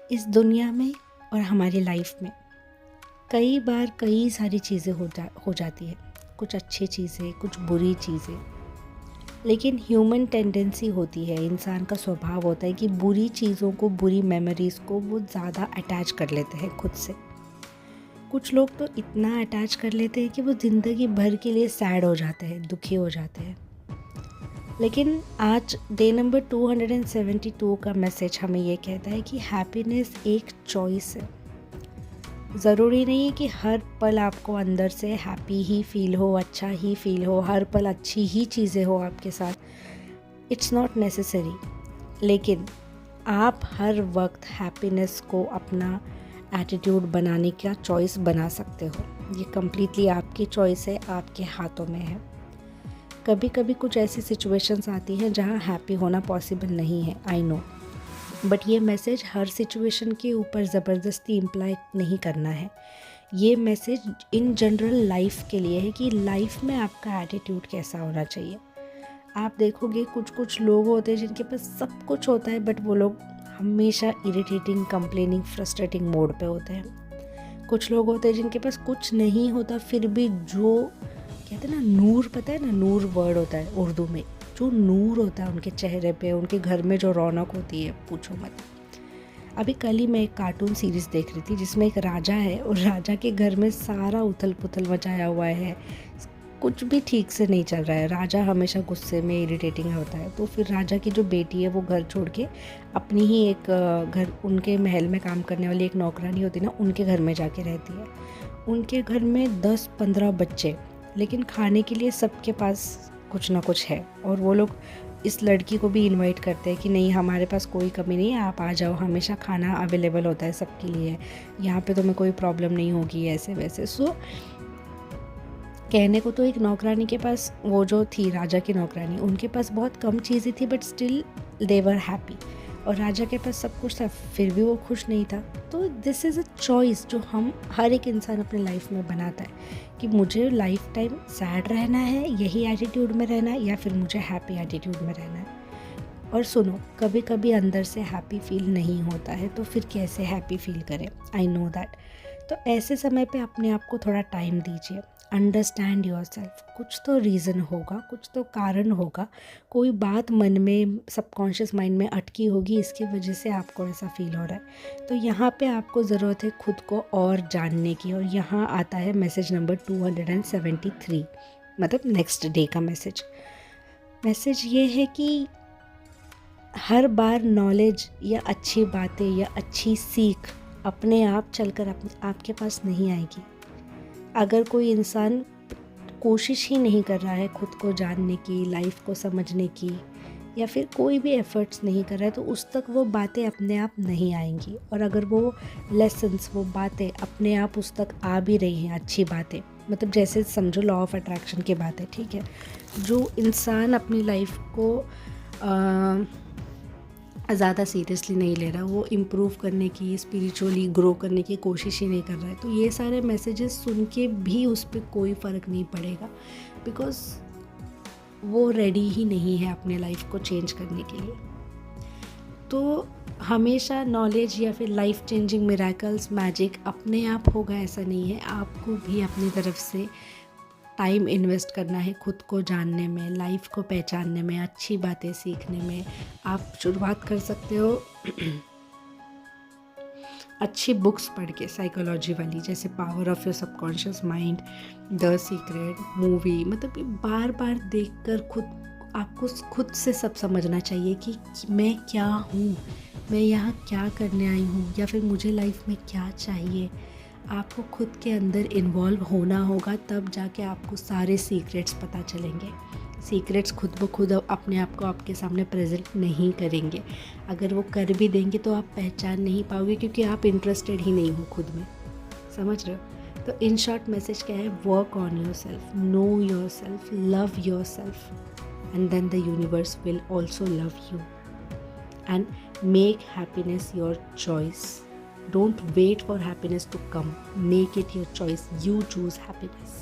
इस दुनिया में और हमारी लाइफ में कई बार कई सारी चीज़ें हो जाती है, कुछ अच्छी चीज़ें, कुछ बुरी चीज़ें। लेकिन ह्यूमन टेंडेंसी होती है, इंसान का स्वभाव होता है कि बुरी चीज़ों को, बुरी मेमोरीज़ को वो ज़्यादा अटैच कर लेते हैं खुद से। कुछ लोग तो इतना अटैच कर लेते हैं कि वो ज़िंदगी भर के लिए सैड हो जाते हैं, दुखी हो जाते हैं। लेकिन आज डे नंबर 272 का मैसेज हमें ये कहता है कि हैप्पीनेस एक चॉइस है। ज़रूरी नहीं है कि हर पल आपको अंदर से हैप्पी ही फील हो, अच्छा ही फील हो, हर पल अच्छी ही चीज़ें हो आपके साथ। It's not necessary. लेकिन आप हर वक्त हैप्पीनेस को अपना एटीट्यूड बनाने का चॉइस बना सकते हो। ये कम्प्लीटली आपकी चॉइस है, आपके हाथों में है। कभी कभी कुछ ऐसी सिचुएशंस आती हैं जहाँ हैप्पी होना पॉसिबल नहीं है, आई नो, बट ये मैसेज हर सिचुएशन के ऊपर ज़बरदस्ती इम्प्लाई नहीं करना है। ये मैसेज इन जनरल लाइफ के लिए है कि लाइफ में आपका एटीट्यूड कैसा होना चाहिए। आप देखोगे कुछ कुछ लोग होते हैं जिनके पास सब कुछ होता है, बट वो लोग हमेशा इरिटेटिंग, कंप्लेनिंग, फ्रस्ट्रेटिंग मोड पे होते हैं। कुछ लोग होते हैं जिनके पास कुछ नहीं होता, फिर भी जो कहते हैं ना नूर, पता है ना, नूर वर्ड होता है उर्दू में, जो नूर होता है उनके चेहरे पे, उनके घर में जो रौनक होती है, पूछो मत। अभी कल ही मैं एक कार्टून सीरीज़ देख रही थी जिसमें एक राजा है और राजा के घर में सारा उथल पुथल मचाया हुआ है, कुछ भी ठीक से नहीं चल रहा है। राजा हमेशा गुस्से में, इरिटेटिंग होता है। तो फिर राजा की जो बेटी है वो घर छोड़ के अपनी ही एक घर, उनके महल में काम करने वाली एक नौकरानी होती है ना, उनके घर में जाके रहती है। उनके घर में 10-15 बच्चे, लेकिन खाने के लिए सबके पास कुछ ना कुछ है। और वो लोग इस लड़की को भी इनवाइट करते हैं कि नहीं, हमारे पास कोई कमी नहीं है, आप आ जाओ, हमेशा खाना अवेलेबल होता है सबके लिए, यहाँ पे तुम्हें कोई प्रॉब्लम नहीं होगी, ऐसे वैसे। सो कहने को तो एक नौकरानी के पास, वो जो थी राजा की नौकरानी, उनके पास बहुत कम चीज़ें थी, but still they were happy. और राजा के पास सब कुछ था, फिर भी वो खुश नहीं था। तो दिस इज़ अ चॉइस जो हम हर एक इंसान अपने लाइफ में बनाता है कि मुझे लाइफ टाइम सैड रहना है, यही एटीट्यूड में रहना है, या फिर मुझे हैप्पी एटीट्यूड में रहना है। और सुनो, कभी कभी अंदर से हैप्पी फील नहीं होता है, तो फिर कैसे हैप्पी फील करें, आई नो दैट। तो ऐसे समय पे अपने आप को थोड़ा टाइम दीजिए, अंडरस्टैंड योरसेल्फ। कुछ तो रीज़न होगा, कुछ तो कारण होगा, कोई बात मन में, सबकॉन्शियस माइंड में अटकी होगी, इसकी वजह से आपको ऐसा फील हो रहा है। तो यहाँ पे आपको ज़रूरत है खुद को और जानने की। और यहाँ आता है मैसेज नंबर 273, मतलब नेक्स्ट डे का मैसेज। मैसेज ये है कि हर बार नॉलेज या अच्छी बातें या अच्छी सीख अपने आप चलकर आपके पास नहीं आएगी। अगर कोई इंसान कोशिश ही नहीं कर रहा है खुद को जानने की, लाइफ को समझने की, या फिर कोई भी एफर्ट्स नहीं कर रहा है, तो उस तक वो बातें अपने आप नहीं आएंगी। और अगर वो लेसन्स, वो बातें अपने आप उस तक आ भी रही हैं, अच्छी बातें, मतलब जैसे समझो लॉ ऑफ अट्रैक्शन की बात है, ठीक है। जो इंसान अपनी लाइफ को ज़्यादा सीरियसली नहीं ले रहा, वो इम्प्रूव करने की, स्पिरिचुअली ग्रो करने की कोशिश ही नहीं कर रहा है, तो ये सारे मैसेजेस सुन के भी उस पर कोई फ़र्क नहीं पड़ेगा, बिकॉज़ वो रेडी ही नहीं है अपने लाइफ को चेंज करने के लिए। तो हमेशा नॉलेज या फिर लाइफ चेंजिंग मिरेकल्स, मैजिक अपने आप होगा ऐसा नहीं है। आपको भी अपनी तरफ से टाइम इन्वेस्ट करना है खुद को जानने में, लाइफ को पहचानने में, अच्छी बातें सीखने में। आप शुरुआत कर सकते हो अच्छी बुक्स पढ़ के, साइकोलॉजी वाली, जैसे power of your subconscious mind, the secret, movie. मतलब ये बार बार देखकर आपको खुद से सब समझना चाहिए कि मैं क्या हूँ, मैं यहाँ क्या करने आई हूँ, या फिर मुझे लाइफ में क्या चाहिए। आपको खुद के अंदर इन्वॉल्व होना होगा, तब जाके आपको सारे सीक्रेट्स पता चलेंगे। सीक्रेट्स खुद ब खुद अपने आप को आपके सामने प्रेजेंट नहीं करेंगे। अगर वो कर भी देंगे तो आप पहचान नहीं पाओगे, क्योंकि आप इंटरेस्टेड ही नहीं हो खुद में, समझ रहे हो। तो इन शॉर्ट मैसेज क्या है, work on yourself, know yourself, love yourself, and then the universe will also love you. And make happiness your choice. Don't wait for happiness to come. Make it your choice. You choose happiness.